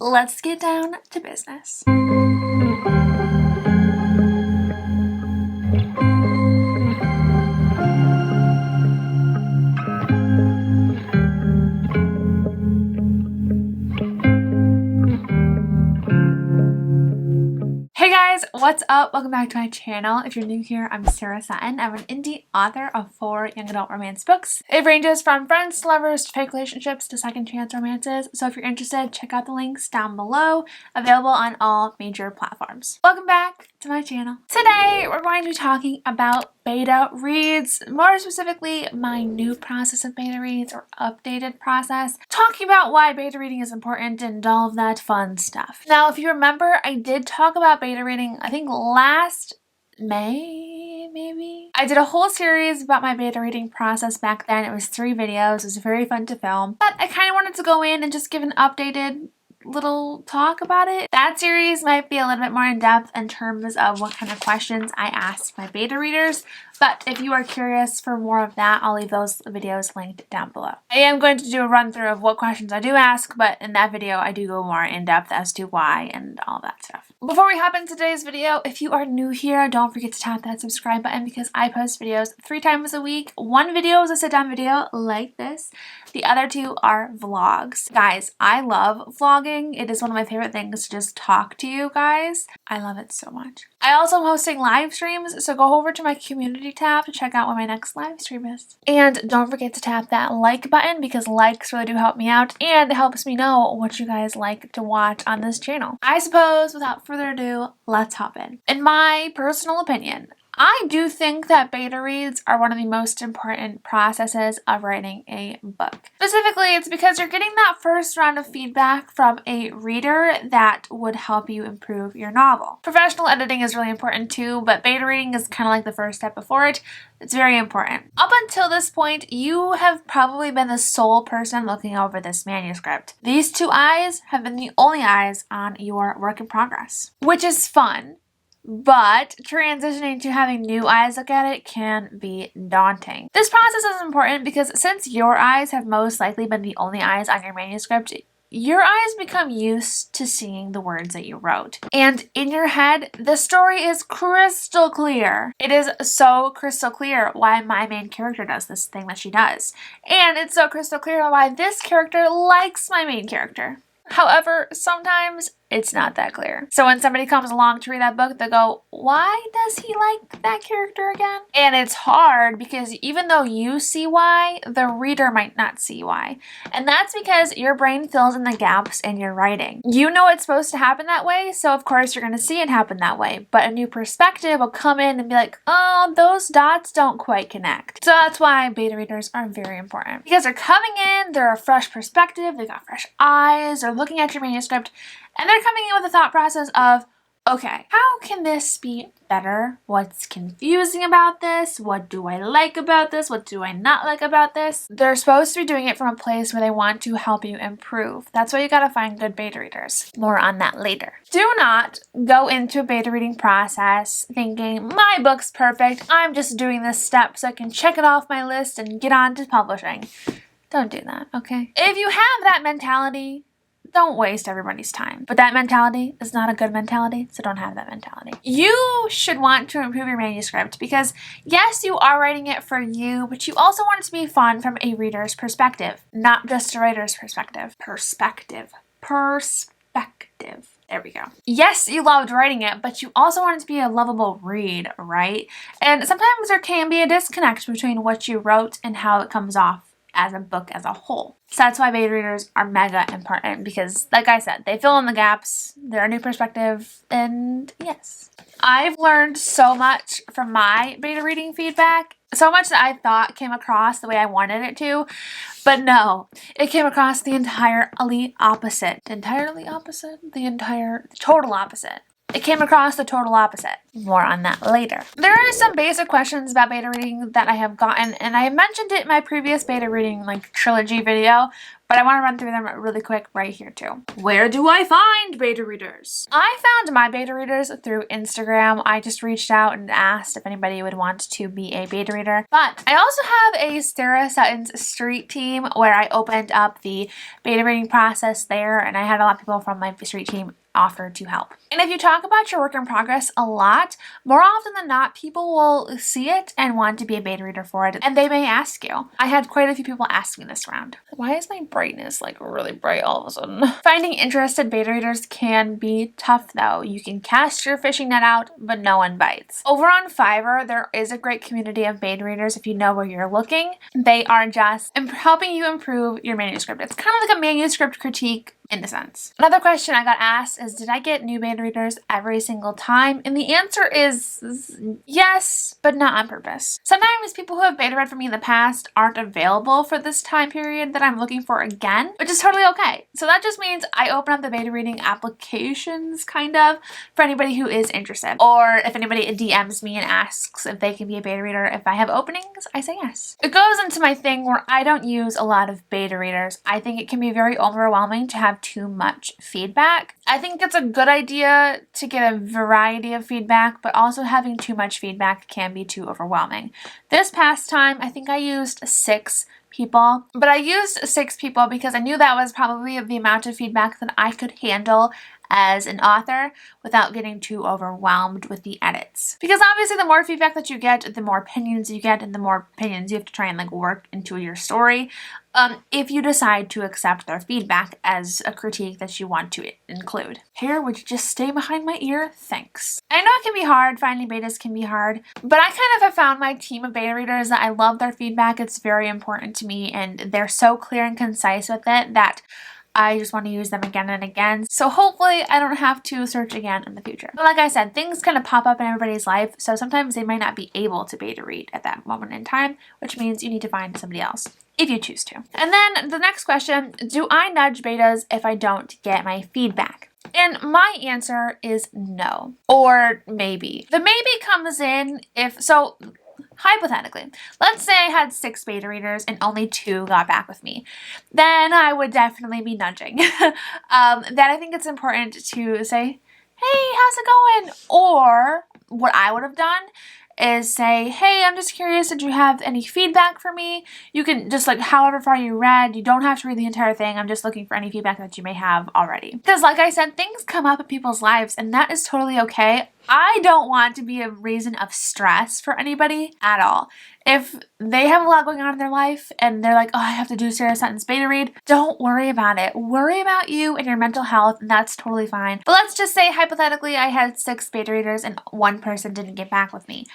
let's get down to business. Hey guys, what's up? Welcome back to my channel. If you're new here, I'm Sutton. I'm an indie author of 4 young adult romance books. It ranges from friends to lovers to fake relationships to second chance romances. So if you're interested, check out the links down below, available on all major platforms. Welcome back to my channel. Today, we're going to be talking about beta reads, more specifically my new process of beta reads or updated process, talking about why beta reading is important and all of that fun stuff. Now, if you remember, I did talk about beta reading, I think last May, maybe? I did a whole series about my beta reading process back then. It was 3 videos. It was very fun to film, but I kind of wanted to go in and just give an updated little talk about it. That series might be a little bit more in depth in terms of what kind of questions I asked my beta readers, but if you are curious for more of that, I'll leave those videos linked down below. I am going to do a run through of what questions I do ask, but in that video I do go more in depth as to why and all that stuff. Before we hop into today's video, if you are new here, don't forget to tap that subscribe button because I post videos 3 times a week. 1 video is a sit-down video like this. The other 2 are vlogs. Guys, I love vlogging. It is one of my favorite things to just talk to you guys. I love it so much. I also am hosting live streams, so go over to my community tab to check out when my next live stream is. And don't forget to tap that like button because likes really do help me out and it helps me know what you guys like to watch on this channel. I suppose without further ado, let's hop in. In my personal opinion, I do think that beta reads are one of the most important processes of writing a book. Specifically, it's because you're getting that first round of feedback from a reader that would help you improve your novel. Professional editing is really important too, but beta reading is kind of like the first step before it. It's very important. Up until this point, you have probably been the sole person looking over this manuscript. These 2 eyes have been the only eyes on your work in progress, which is fun. But transitioning to having new eyes look at it can be daunting. This process is important because since your eyes have most likely been the only eyes on your manuscript, your eyes become used to seeing the words that you wrote. And in your head, the story is crystal clear. It is so crystal clear why my main character does this thing that she does. And it's so crystal clear why this character likes my main character. However, sometimes it's not that clear. So when somebody comes along to read that book, they go, why does he like that character again? And it's hard because even though you see why, the reader might not see why. And that's because your brain fills in the gaps in your writing. You know it's supposed to happen that way, so of course you're going to see it happen that way. But a new perspective will come in and be like, oh, those dots don't quite connect. So that's why beta readers are very important. Because they're coming in, they're a fresh perspective, they got fresh eyes, they're looking at your manuscript, and they're coming in with a thought process of, okay, how can this be better? What's confusing about this? What do I like about this? What do I not like about this? They're supposed to be doing it from a place where they want to help you improve. That's why you gotta find good beta readers. More on that later. Do not go into a beta reading process thinking, my book's perfect, I'm just doing this step so I can check it off my list and get on to publishing. Don't do that, okay? If you have that mentality, don't waste everybody's time. But that mentality is not a good mentality, so don't have that mentality. You should want to improve your manuscript because, yes, you are writing it for you, but you also want it to be fun from a reader's perspective, not just a writer's perspective. Perspective. There we go. Yes, you loved writing it, but you also want it to be a lovable read, right? And sometimes there can be a disconnect between what you wrote and how it comes off as a book as a whole. So that's why beta readers are mega important because, like I said, they fill in the gaps, they're a new perspective, and yes. I've learned so much from my beta reading feedback, so much that I thought came across the way I wanted it to, but no, it came across the entirely opposite. The total opposite. It came across the total opposite. More on that later. There are some basic questions about beta reading that I have gotten, and I have mentioned it in my previous beta reading trilogy video, but but I want to run through them really quick right here too. Where do I find beta readers? I found my beta readers through Instagram. I just reached out and asked if anybody would want to be a beta reader. But I also have a Sarah Sutton's street team where I opened up the beta reading process there, and I had a lot of people from my street team offer to help. And if you talk about your work in progress a lot, more often than not, people will see it and want to be a beta reader for it, and they may ask you. I had quite a few people ask me this round. Why is my brightness like really bright all of a sudden? Finding interested beta readers can be tough though. You can cast your fishing net out, but no one bites. Over on Fiverr, there is a great community of beta readers if you know where you're looking. They are just helping you improve your manuscript. It's kind of like a manuscript critique in a sense. Another question I got asked is, did I get new beta readers every single time? And the answer is yes, but not on purpose. Sometimes people who have beta read for me in the past aren't available for this time period that I'm looking for again, which is totally okay. So that just means I open up the beta reading applications kind of for anybody who is interested. Or if anybody DMs me and asks if they can be a beta reader, if I have openings, I say yes. It goes into my thing where I don't use a lot of beta readers. I think it can be very overwhelming to have too much feedback. I think it's a good idea to get a variety of feedback, but also having too much feedback can be too overwhelming. This past time, I think I used 6 people, but I used 6 people because I knew that was probably the amount of feedback that I could handle as an author without getting too overwhelmed with the edits. Because obviously the more feedback that you get, the more opinions you get, and the more opinions you have to try and like work into your story. If you decide to accept their feedback as a critique that you want to include. Hair, would you just stay behind my ear? Thanks. I know it can be hard, finding betas can be hard, but I kind of have found my team of beta readers that I love their feedback. It's very important to me, and they're so clear and concise with it that I just want to use them again and again. So hopefully I don't have to search again in the future. But like I said, things kind of pop up in everybody's life, so sometimes they might not be able to beta read at that moment in time, which means you need to find somebody else if you choose to. And then the next question, do I nudge betas if I don't get my feedback? And my answer is no, or maybe. The maybe comes in if, so hypothetically, let's say I had 6 beta readers and only 2 got back with me. Then I would definitely be nudging. Then I think it's important to say, hey, how's it going? Or what I would have done is say, hey, I'm just curious, did you have any feedback for me? You can just like however far you read, you don't have to read the entire thing. I'm just looking for any feedback that you may have already. Because like I said, things come up in people's lives and that is totally okay. I don't want to be a reason of stress for anybody at all. If they have a lot going on in their life and they're like, oh, I have to do Sarah Sutton's beta read, don't worry about it. Worry about you and your mental health, and that's totally fine. But let's just say, hypothetically, I had 6 beta readers and 1 person didn't get back with me.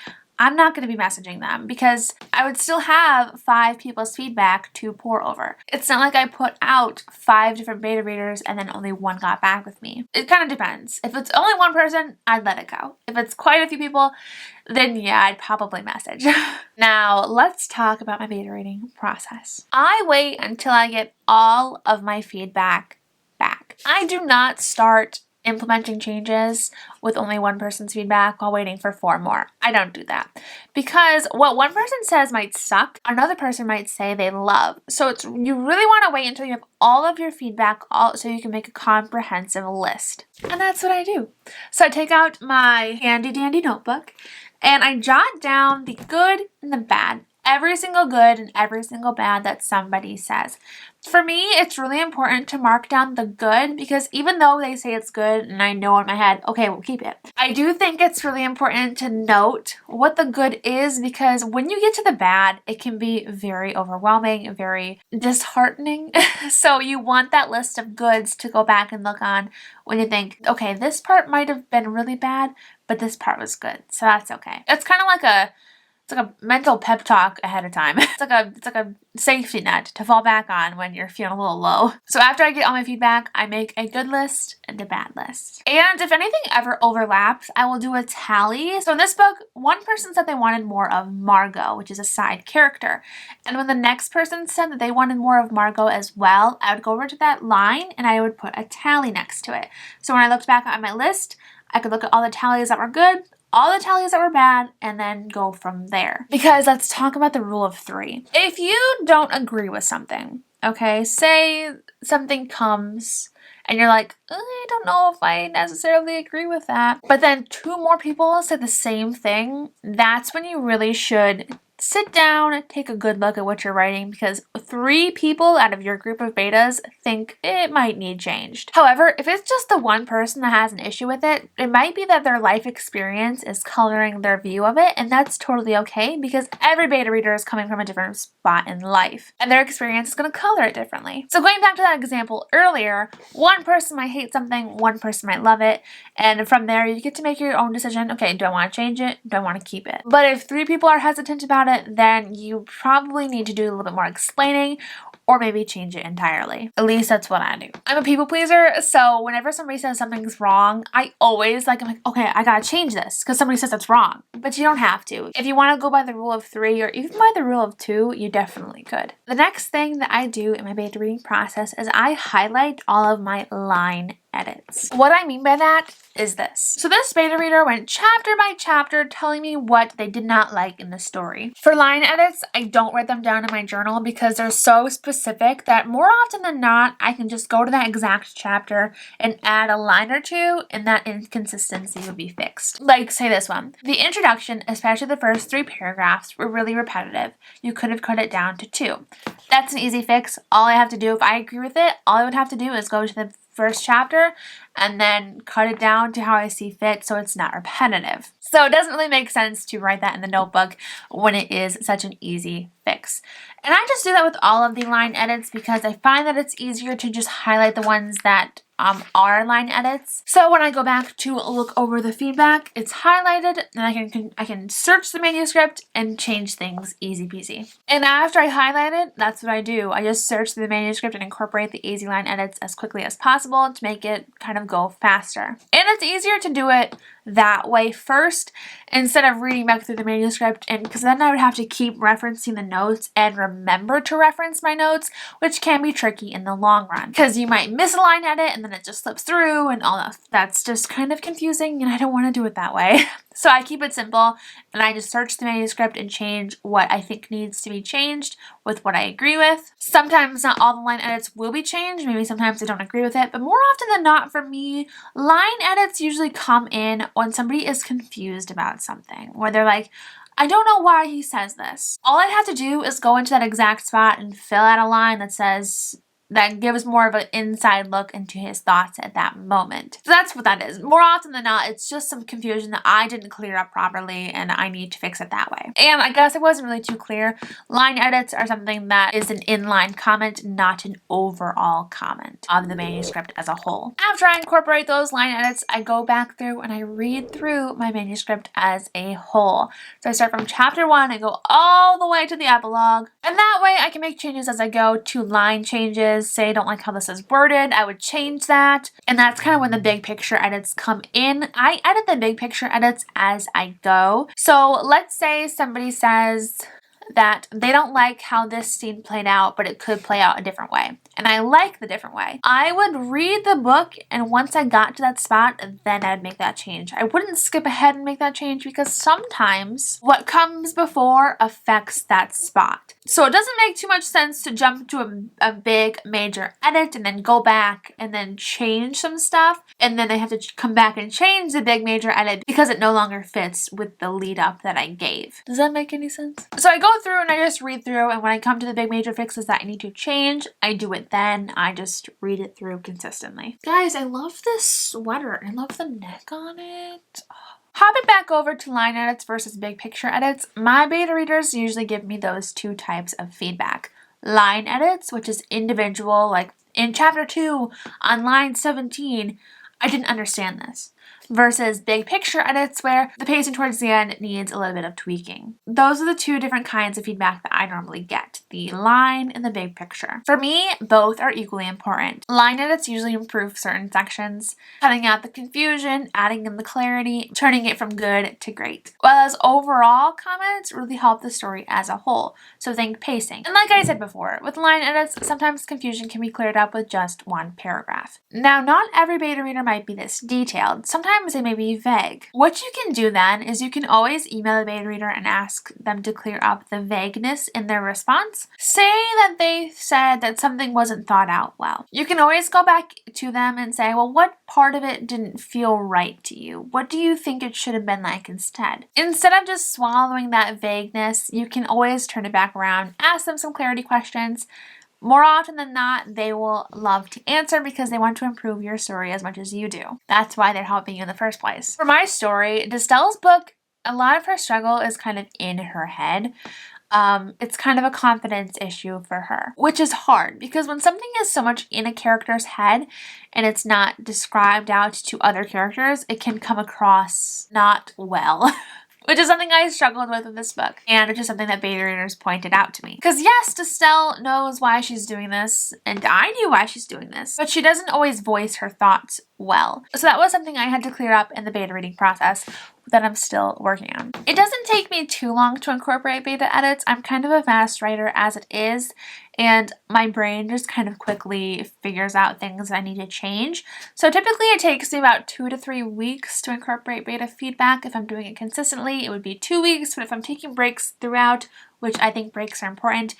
I'm not going to be messaging them because I would still have 5 people's feedback to pour over. It's not like I put out 5 different beta readers and then only 1 got back with me. It kind of depends. If it's only 1 person, I'd let it go. If it's quite a few people, then yeah, I'd probably message. Now, let's talk about my beta reading process. I wait until I get all of my feedback back. I do not start implementing changes with only 1 person's feedback while waiting for 4 more. I don't do that because what 1 person says might suck, another person might say they love. So you really want to wait until you have all of your feedback so you can make a comprehensive list. And that's what I do. So I take out my handy dandy notebook and I jot down the good and the bad. Every single good and every single bad that somebody says. For me, it's really important to mark down the good because even though they say it's good and I know in my head, okay, we'll keep it. I do think it's really important to note what the good is because when you get to the bad, it can be very overwhelming, very disheartening. So you want that list of goods to go back and look on when you think, okay, this part might have been really bad, but this part was good. So that's okay. It's kind of like a mental pep talk ahead of time. It's like a safety net to fall back on when you're feeling a little low. So after I get all my feedback, I make a good list and a bad list. And if anything ever overlaps, I will do a tally. So in this book, 1 person said they wanted more of Margot, which is a side character. And when the next person said that they wanted more of Margot as well, I would go over to that line and I would put a tally next to it. So when I looked back at my list, I could look at all the tallies that were good, all the tallies that were bad, and then go from there. Because let's talk about the rule of 3. If you don't agree with something, Okay, say something comes and you're like, I don't know if I necessarily agree with that. But then 2 more people say the same thing. That's when you really should sit down, take a good look at what you're writing, because 3 people out of your group of betas think it might need changed. However, if it's just the one person that has an issue with it, it might be that their life experience is coloring their view of it, and that's totally okay because every beta reader is coming from a different spot in life, and their experience is going to color it differently. So going back to that example earlier, one person might hate something, one person might love it, and from there you get to make your own decision. Okay, do I want to change it? Do I want to keep it? But if 3 people are hesitant about it, then you probably need to do a little bit more explaining or maybe change it entirely. At least that's what I do. I'm a people pleaser, so whenever somebody says something's wrong, I'm like, okay, I gotta change this because somebody says it's wrong. But you don't have to. If you want to go by the rule of 3 or even by the rule of 2, you definitely could. The next thing that I do in my beta reading process is I highlight all of my line edits. What I mean by that is this. So this beta reader went chapter by chapter telling me what they did not like in the story. For line edits, I don't write them down in my journal because they're so specific that more often than not, I can just go to that exact chapter and add a line or 2 and that inconsistency would be fixed. Like say this one. The introduction, especially the first 3 paragraphs, were really repetitive. You could have cut it down to 2. That's an easy fix. All I have to do, if I agree with it, all I would have to do is go to the first chapter and then cut it down to how I see fit so it's not repetitive. So it doesn't really make sense to write that in the notebook when it is such an easy fix. And I just do that with all of the line edits because I find that it's easier to just highlight the ones that are line edits. So when I go back to look over the feedback, it's highlighted and I can search the manuscript and change things easy peasy. And after I highlight it, that's what I do. I just search the manuscript and incorporate the easy line edits as quickly as possible to make it kind of go faster. And it's easier to do it that way first instead of reading back through the manuscript, and because then I would have to keep referencing the notes and remember to reference my notes, which can be tricky in the long run because you might miss a line edit and then it just slips through and all that. That's just kind of confusing and I don't want to do it that way. So I keep it simple and I just search the manuscript and change what I think needs to be changed with what I agree with. Sometimes not all the line edits will be changed. Maybe sometimes I don't agree with it, but more often than not for me, line edits usually come in when somebody is confused about something, where they're like, I don't know why he says this. All I have to do is go into that exact spot and fill out a line that gives more of an inside look into his thoughts at that moment. So that's what that is. More often than not, it's just some confusion that I didn't clear up properly and I need to fix it that way. And I guess it wasn't really too clear. Line edits are something that is an inline comment, not an overall comment of the manuscript as a whole. After I incorporate those line edits, I go back through and I read through my manuscript as a whole. So I start from chapter 1 and go all the way to the epilogue. And that way I can make changes as I go to line changes. Say I don't like how this is worded, I would change that. And that's kind of when the big picture edits come in. I edit the big picture edits as I go. So let's say somebody says that they don't like how this scene played out, but it could play out a different way. And I like the different way. I would read the book, and once I got to that spot, then I'd make that change. I wouldn't skip ahead and make that change because sometimes what comes before affects that spot. So it doesn't make too much sense to jump to a big major edit and then go back and then change some stuff. And then I have to come back and change the big major edit because it no longer fits with the lead up that I gave. Does that make any sense? So I go through and I just read through, and when I come to the big major fixes that I need to change, I do it then. I just read it through consistently. Guys, I love this sweater. I love the neck on it. Hopping back over to line edits versus big picture edits, my beta readers usually give me those 2 types of feedback. Line edits, which is individual, like in chapter 2 on line 17, I didn't understand this. Versus big picture edits where the pacing towards the end needs a little bit of tweaking. Those are the 2 different kinds of feedback that I normally get, the line and the big picture. For me, both are equally important. Line edits usually improve certain sections, cutting out the confusion, adding in the clarity, turning it from good to great. Whereas overall comments really help the story as a whole, so think pacing. And like I said before, with line edits, sometimes confusion can be cleared up with just 1 paragraph. Now, not every beta reader might be this detailed. Sometimes they may be vague. What you can do then is you can always email the beta reader and ask them to clear up the vagueness in their response. Say that they said that something wasn't thought out well. You can always go back to them and say, well, what part of it didn't feel right to you? What do you think it should have been like instead? Instead of just swallowing that vagueness, you can always turn it back around, ask them some clarity questions. More often than not, they will love to answer because they want to improve your story as much as you do. That's why they're helping you in the first place. For my story, Destelle's book, a lot of her struggle is kind of in her head. It's kind of a confidence issue for her, which is hard because when something is so much in a character's head and it's not described out to other characters, it can come across not well. Which is something I struggled with in this book, and which is something that beta readers pointed out to me. Because yes, Destelle knows why she's doing this, and I knew why she's doing this, but she doesn't always voice her thoughts well. So that was something I had to clear up in the beta reading process that I'm still working on. It doesn't take me too long to incorporate beta edits. I'm kind of a fast writer as it is, and my brain just kind of quickly figures out things I need to change. So typically it takes me about 2 to 3 weeks to incorporate beta feedback. If I'm doing it consistently, it would be 2 weeks, but if I'm taking breaks throughout, which I think breaks are important,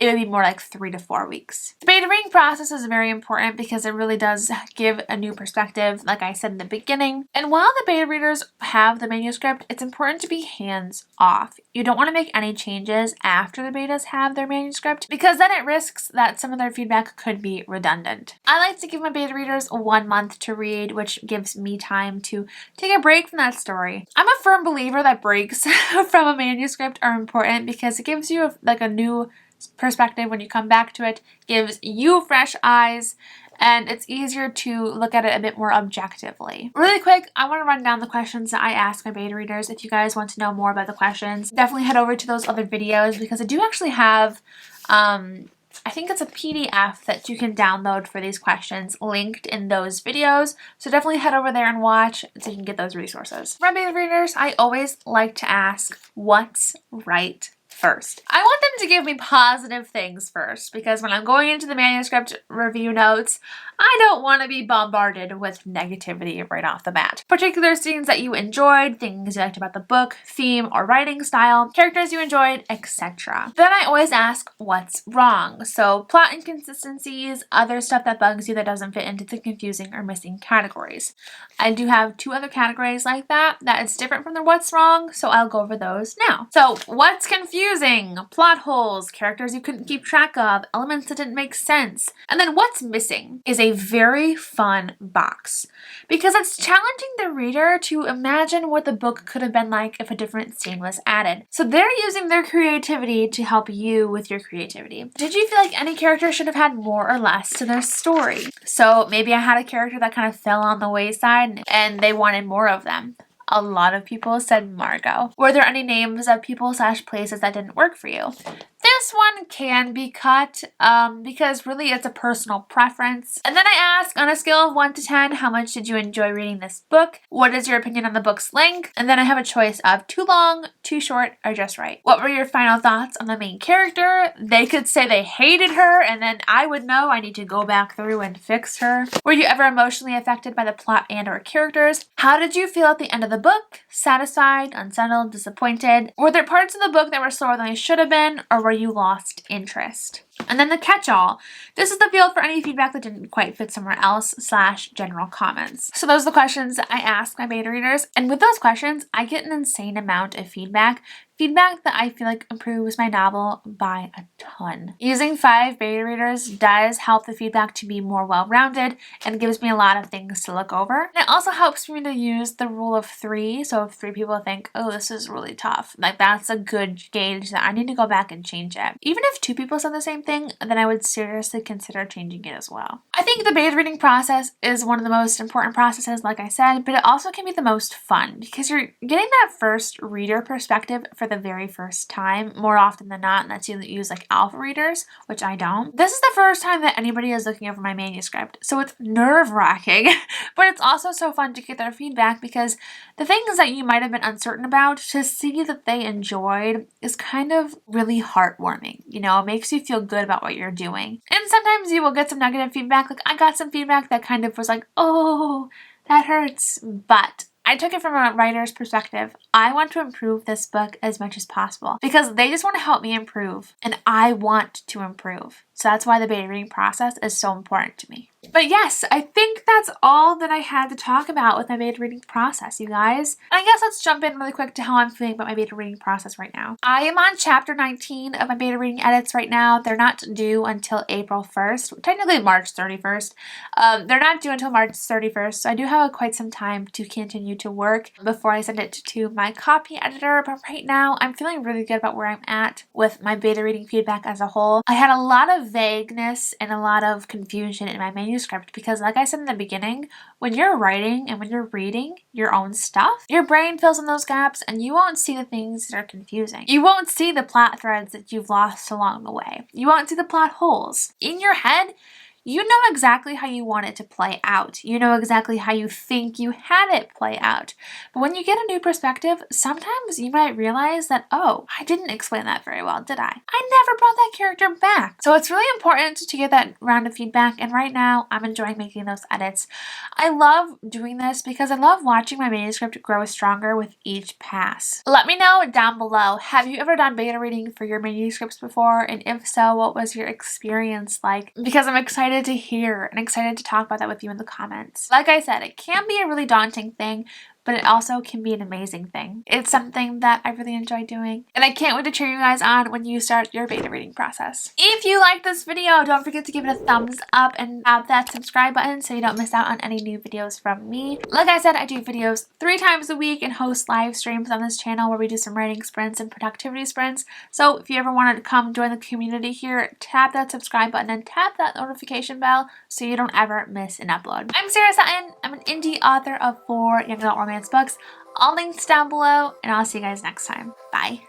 it would be more like 3 to 4 weeks. The beta reading process is very important because it really does give a new perspective, like I said in the beginning. And while the beta readers have the manuscript, it's important to be hands-off. You don't want to make any changes after the betas have their manuscript because then it risks that some of their feedback could be redundant. I like to give my beta readers 1 month to read, which gives me time to take a break from that story. I'm a firm believer that breaks from a manuscript are important because it gives you a new perspective when you come back to it, gives you fresh eyes, and it's easier to look at it a bit more objectively. Really quick, I want to run down the questions that I ask my beta readers. If you guys want to know more about the questions, definitely head over to those other videos because I do actually have I think it's a PDF that you can download for these questions linked in those videos. So definitely head over there and watch so you can get those resources. For my beta readers, I always like to ask, what's right first? I want them to give me positive things first because when I'm going into the manuscript review notes, I don't want to be bombarded with negativity right off the bat. Particular scenes that you enjoyed, things you liked about the book, theme or writing style, characters you enjoyed, etc. Then I always ask what's wrong. So plot inconsistencies, other stuff that bugs you that doesn't fit into the confusing or missing categories. I do have 2 other categories like that is different from the what's wrong, so I'll go over those now. So what's confusing? Plot holes, characters you couldn't keep track of, elements that didn't make sense. And then what's missing is a very fun box because it's challenging the reader to imagine what the book could have been like if a different scene was added. So they're using their creativity to help you with your creativity. Did you feel like any character should have had more or less to their story? So maybe I had a character that kind of fell on the wayside and they wanted more of them. A lot of people said Margot. Were there any names of people / places that didn't work for you? This one can be cut because really it's a personal preference. And then I ask, on a scale of 1 to 10, how much did you enjoy reading this book? What is your opinion on the book's length? And then I have a choice of too long, too short, or just right. What were your final thoughts on the main character? They could say they hated her, and then I would know I need to go back through and fix her. Were you ever emotionally affected by the plot and or characters? How did you feel at the end of the book? Satisfied, unsettled, disappointed? Were there parts of the book that were slower than they should have been, or were you lost interest? And then the catch-all. This is the field for any feedback that didn't quite fit somewhere else / general comments. So those are the questions that I ask my beta readers. And with those questions, I get an insane amount of feedback. Feedback that I feel like improves my novel by a ton. Using 5 beta readers does help the feedback to be more well-rounded and gives me a lot of things to look over. And it also helps me to use the rule of 3. So if 3 people think, oh, this is really tough, like that's a good gauge that I need to go back and change it. Even if 2 people said the same thing, then I would seriously consider changing it as well. I think the beta reading process is one of the most important processes, like I said, but it also can be the most fun because you're getting that first reader perspective for the very first time more often than not, and that's you that use like alpha readers, which I don't. This is the first time that anybody is looking over my manuscript, so it's nerve-wracking, but it's also so fun to get their feedback because the things that you might have been uncertain about, to see that they enjoyed is kind of really heartwarming. You know, it makes you feel good good about what you're doing. And sometimes you will get some negative feedback. Like I got some feedback that kind of was like, oh, that hurts. But I took it from a writer's perspective. I want to improve this book as much as possible because they just want to help me improve and I want to improve. So that's why the beta reading process is so important to me. But yes, I think that's all that I had to talk about with my beta reading process, you guys. And I guess let's jump in really quick to how I'm feeling about my beta reading process right now. I am on chapter 19 of my beta reading edits right now. They're not due until April 1st, technically March 31st. They're not due until March 31st, so I do have quite some time to continue to work before I send it to my copy editor. But right now, I'm feeling really good about where I'm at with my beta reading feedback as a whole. I had a lot of vagueness and a lot of confusion in my manuscript because, like I said in the beginning, when you're writing and when you're reading your own stuff, your brain fills in those gaps and you won't see the things that are confusing. You won't see the plot threads that you've lost along the way. You won't see the plot holes. In your head, you know exactly how you want it to play out. You know exactly how you think you had it play out. But when you get a new perspective, sometimes you might realize that, oh, I didn't explain that very well, did I? I never brought that character back. So it's really important to get that round of feedback, and right now I'm enjoying making those edits. I love doing this because I love watching my manuscript grow stronger with each pass. Let me know down below, have you ever done beta reading for your manuscripts before? And if so, what was your experience like? Because I'm excited to hear and excited to talk about that with you in the comments. Like I said, it can be a really daunting thing, but it also can be an amazing thing. It's something that I really enjoy doing, and I can't wait to cheer you guys on when you start your beta reading process. If you like this video, don't forget to give it a thumbs up and tap that subscribe button so you don't miss out on any new videos from me. Like I said, I do videos 3 times a week and host live streams on this channel where we do some writing sprints and productivity sprints. So if you ever wanted to come join the community here, tap that subscribe button and tap that notification bell so you don't ever miss an upload. I'm Sarah Sutton. I'm an indie author of 4 young adult romance books. All links down below, and I'll see you guys next time. Bye.